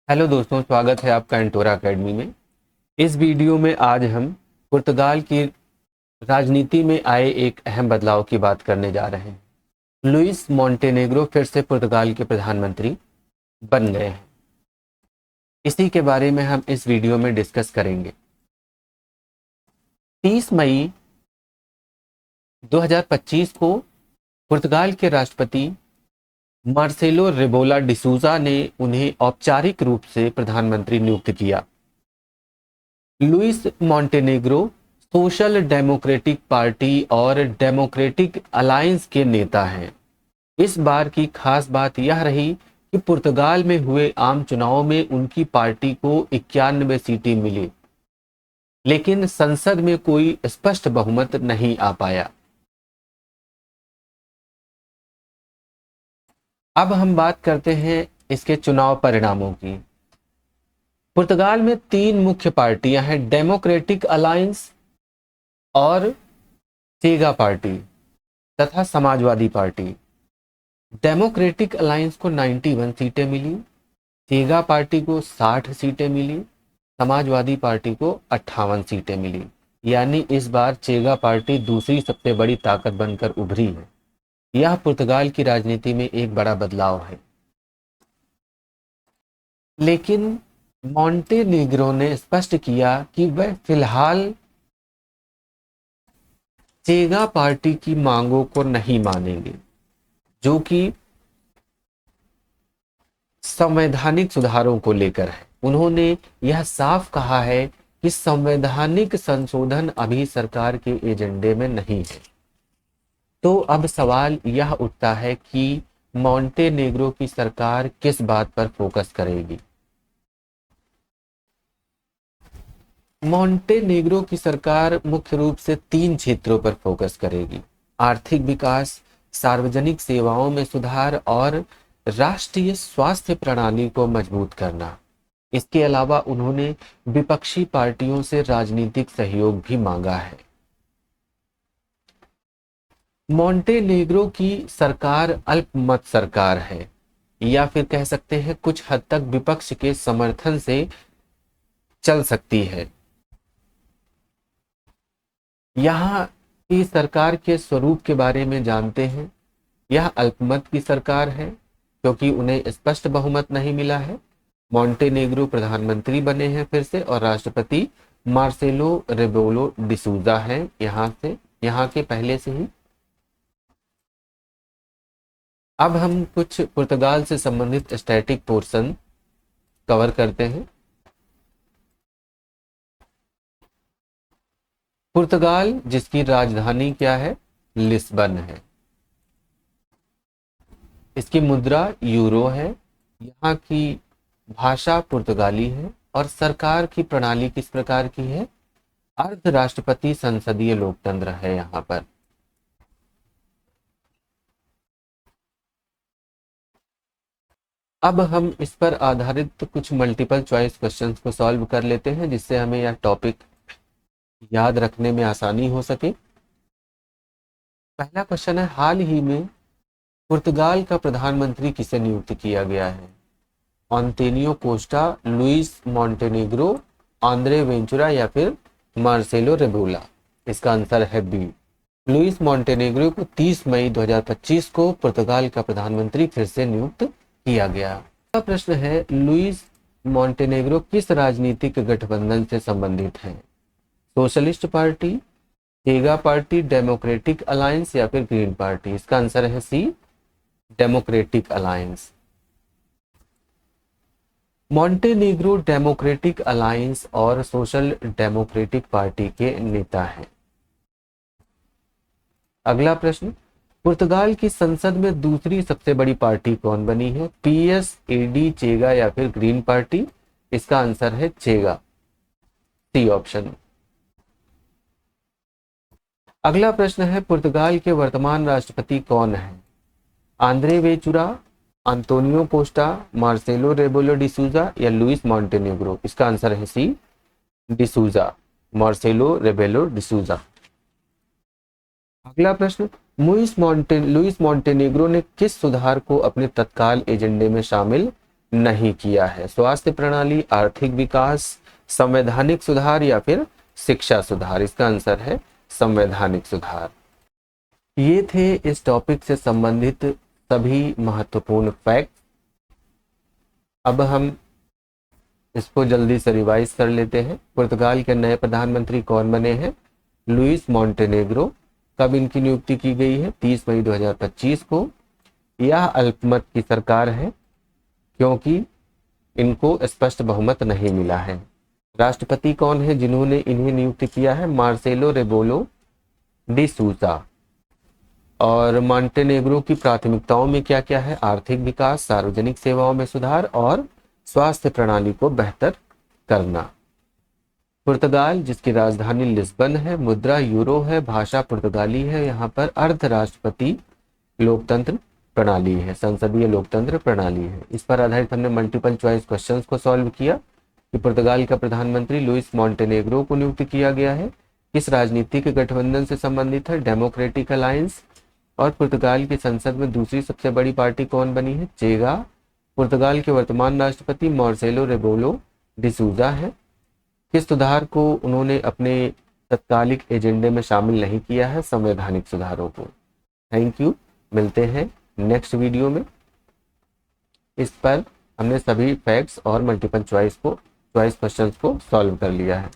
Hello दोस्तों, स्वागत है आपका एंटोरा एकेडमी में। इस वीडियो में आज हम पुर्तगाल की राजनीति में आए एक अहम बदलाव की बात करने जा रहे हैं। लुइस मोंटेनेग्रो फिर से पुर्तगाल के प्रधानमंत्री बन गए हैं। इसी के बारे में हम इस वीडियो में डिस्कस करेंगे। 30 मई 2025 को पुर्तगाल के राष्ट्रपति मार्सेलो रेबोला डिसूजा ने उन्हें औपचारिक रूप से प्रधानमंत्री नियुक्त किया। Luis Montenegro social democratic party और डेमोक्रेटिक अलायंस के नेता हैं। इस बार की खास बात यह रही कि पुर्तगाल में हुए आम चुनाव में उनकी पार्टी को 91 सीटें मिली, लेकिन संसद में कोई स्पष्ट बहुमत नहीं आ पाया। अब हम बात करते हैं इसके चुनाव परिणामों की। पुर्तगाल में 3 मुख्य पार्टियां हैं, डेमोक्रेटिक अलायंस और चेगा पार्टी तथा समाजवादी पार्टी। डेमोक्रेटिक अलायंस को 91 सीटें मिली, चेगा पार्टी को 60 सीटें मिली, समाजवादी पार्टी को 58 सीटें मिली। यानी इस बार चेगा पार्टी दूसरी सबसे बड़ी ताकत बनकर उभरी है। यह पुर्तगाल की राजनीति में एक बड़ा बदलाव है। लेकिन मोंटेनेग्रो ने स्पष्ट किया कि वह फिलहाल चेगा पार्टी की मांगों को नहीं मानेंगे, जो कि संवैधानिक सुधारों को लेकर है। उन्होंने यह साफ कहा है कि संवैधानिक संशोधन अभी सरकार के एजेंडे में नहीं है। तो अब सवाल यह उठता है कि मोंटेनेग्रो की सरकार किस बात पर फोकस करेगी। मोंटेनेग्रो की सरकार मुख्य रूप से 3 क्षेत्रों पर फोकस करेगी: आर्थिक विकास, सार्वजनिक सेवाओं में सुधार और राष्ट्रीय स्वास्थ्य प्रणाली को मजबूत करना। इसके अलावा उन्होंने विपक्षी पार्टियों से राजनीतिक सहयोग भी मांगा है। मोंटेनेग्रो की सरकार अल्पमत सरकार है, या फिर कह सकते हैं कुछ हद तक विपक्ष के समर्थन से चल सकती है। यहाँ की सरकार के स्वरूप के बारे में जानते हैं। यह अल्पमत की सरकार है क्योंकि उन्हें स्पष्ट बहुमत नहीं मिला है। मोंटेनेग्रो प्रधानमंत्री बने हैं फिर से, और राष्ट्रपति मार्सेलो रेबोलो डिसूजा हैं यहाँ के पहले से ही। अब हम कुछ पुर्तगाल से संबंधित स्टैटिक पोर्शन कवर करते हैं। पुर्तगाल, जिसकी राजधानी क्या है, लिस्बन है। इसकी मुद्रा यूरो है। यहाँ की भाषा पुर्तगाली है और सरकार की प्रणाली किस प्रकार की है? अर्ध राष्ट्रपति संसदीय लोकतंत्र है यहाँ पर। अब हम इस पर आधारित कुछ मल्टीपल चॉइस क्वेश्चंस को सॉल्व कर लेते हैं, जिससे हमें यह टॉपिक याद रखने में आसानी हो सके। पहला क्वेश्चन है, हाल ही में पुर्तगाल का प्रधानमंत्री किसे नियुक्त किया गया है? Antonio Costa, Luis Montenegro, Andre Ventura या फिर मार्सेलो रेबोला? इसका आंसर है बी। लुइस मोंटेनेग्रो को 30 मई 2025 को पुर्तगाल का प्रधानमंत्री फिर से नियुक्त किया गया। अगला प्रश्न है, लुइस मोंटेनेग्रो किस राजनीतिक गठबंधन से संबंधित है? Socialist party, Chega party, democratic alliance या फिर ग्रीन पार्टी? इसका आंसर है C, democratic alliance. Montenegro democratic alliance और सोशल डेमोक्रेटिक पार्टी के नेता हैं। अगला प्रश्न, पुर्तगाल की संसद में दूसरी सबसे बड़ी पार्टी कौन बनी है? पीएस, एडी, चेगा या फिर ग्रीन पार्टी? इसका आंसर है चेगा, सी ऑप्शन। अगला प्रश्न है, पुर्तगाल के वर्तमान राष्ट्रपति कौन है? आंद्रे वेचुरा, Antonio Costa, Marcelo Rebelo de Sousa या लुइस मोंटेनेग्रो? इसका आंसर है C, de Sousa, Marcelo Rebelo de Sousa. अगला प्रश्न, लुइस मोंटेनेग्रो ने किस सुधार को अपने तत्काल एजेंडे में शामिल नहीं किया है। स्वास्थ्य प्रणाली, आर्थिक विकास, संवैधानिक सुधार या फिर शिक्षा सुधार। इसका आंसर है संवैधानिक सुधार। ये थे इस टॉपिक से संबंधित सभी महत्वपूर्ण फैक्ट। अब हम इसको जल्दी से रिवाइज कर लेते हैं। पुर्तगाल के नए प्रधानमंत्री कौन बने हैं? Louis Montenegro. कब इनकी नियुक्ति की गई है? 30 मई 2025 को। यह अल्पमत की सरकार है क्योंकि इनको स्पष्ट बहुमत नहीं मिला है। राष्ट्रपति कौन है जिन्होंने इन्हें नियुक्त किया है? Marcelo Rebelo D सूसा। और मॉन्टेनेग्रो की प्राथमिकताओं में क्या क्या है? आर्थिक विकास, सार्वजनिक सेवाओं में सुधार और स्वास्थ्य प्रणाली को बेहतर करना। पुर्तगाल जिसकी राजधानी लिस्बन है, मुद्रा यूरो है, भाषा पुर्तगाली है, यहाँ पर अर्ध राष्ट्रपति लोकतंत्र प्रणाली है, संसदीय लोकतंत्र प्रणाली है। इस पर आधारित हमने मल्टीपल चॉइस क्वेश्चंस को सॉल्व किया कि पुर्तगाल का प्रधानमंत्री लुइस मॉन्टेनेग्रो को नियुक्त किया गया है, किस राजनीतिक गठबंधन से संबंधित है? Democratic alliance. और पुर्तगाल की संसद में दूसरी सबसे बड़ी पार्टी कौन बनी है? चेगा। पुर्तगाल के वर्तमान राष्ट्रपति मार्सेलो रेबेलो डी सूजा है। किस सुधार को उन्होंने अपने तत्कालिक एजेंडे में शामिल नहीं किया है? संवैधानिक सुधारों को। थैंक यू, मिलते हैं नेक्स्ट वीडियो में। इस पर हमने सभी फैक्ट्स और मल्टीपल चॉइस क्वेश्चंस को सॉल्व कर लिया है।